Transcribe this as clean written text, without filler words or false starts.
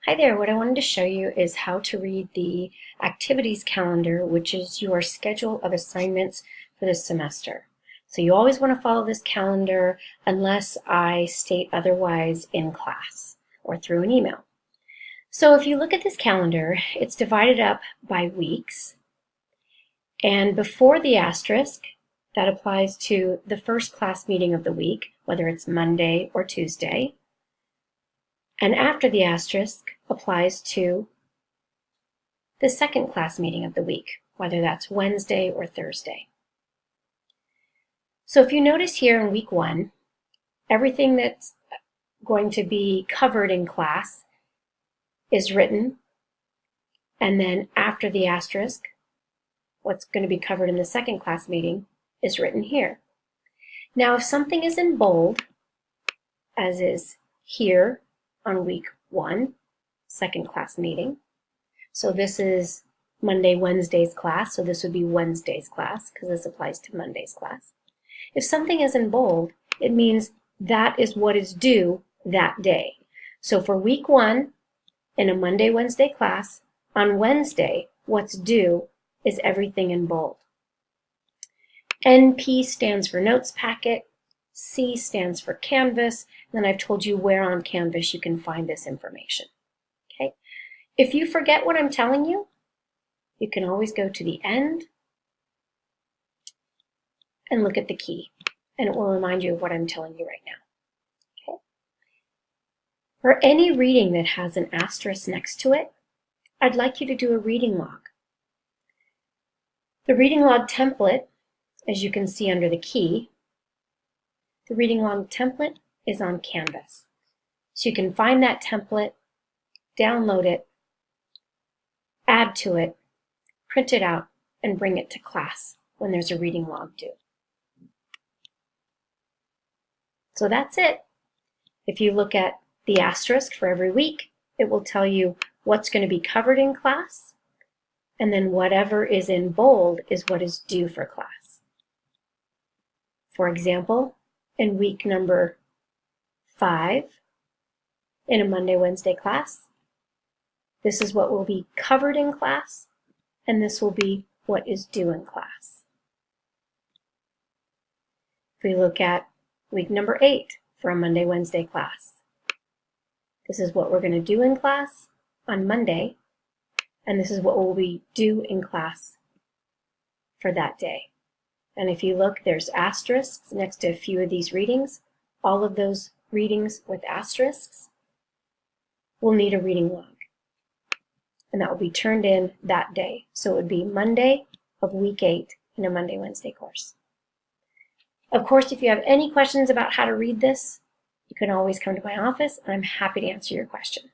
Hi there, what I wanted to show you is how to read the activities calendar, which is your schedule of assignments for this semester. So you always want to follow this calendar unless I state otherwise in class or through an email. So if you look at this calendar, it's divided up by weeks. And before the asterisk, that applies to the first class meeting of the week, whether it's Monday or Tuesday. And after the asterisk applies to the second class meeting of the week, whether that's Wednesday or Thursday. So if you notice here in week 1, everything that's going to be covered in class is written, and then after the asterisk, what's going to be covered in the second class meeting is written here. Now if something is in bold, as is here on week 1, second class meeting. So this is Monday, Wednesday's class, so this would be Wednesday's class because this applies to Monday's class. If something is in bold, it means that is what is due that day. So for week 1 in a Monday, Wednesday class, on Wednesday, what's due is everything in bold. NP stands for notes packet, C stands for Canvas, and then I've told you where on Canvas you can find this information. Okay? If you forget what I'm telling you, you can always go to the end and look at the key, and it will remind you of what I'm telling you right now. Okay? For any reading that has an asterisk next to it, I'd like you to do a reading log. The reading log template, as you can see under the key, the reading log template is on Canvas. So you can find that template, download it, add to it, print it out, and bring it to class when there's a reading log due. So that's it. If you look at the asterisk for every week, it will tell you what's going to be covered in class, and then whatever is in bold is what is due for class. For example, in week number 5, in a Monday, Wednesday class, this is what will be covered in class, and this will be what is due in class. If we look at week number 8 for a Monday, Wednesday class, this is what we're going to do in class on Monday, and this is what will be due in class for that day. And if you look, there's asterisks next to a few of these readings. All of those readings with asterisks will need a reading log. And that will be turned in that day. So it would be Monday of week 8 in a Monday, Wednesday course. Of course, if you have any questions about how to read this, you can always come to my office and I'm happy to answer your question.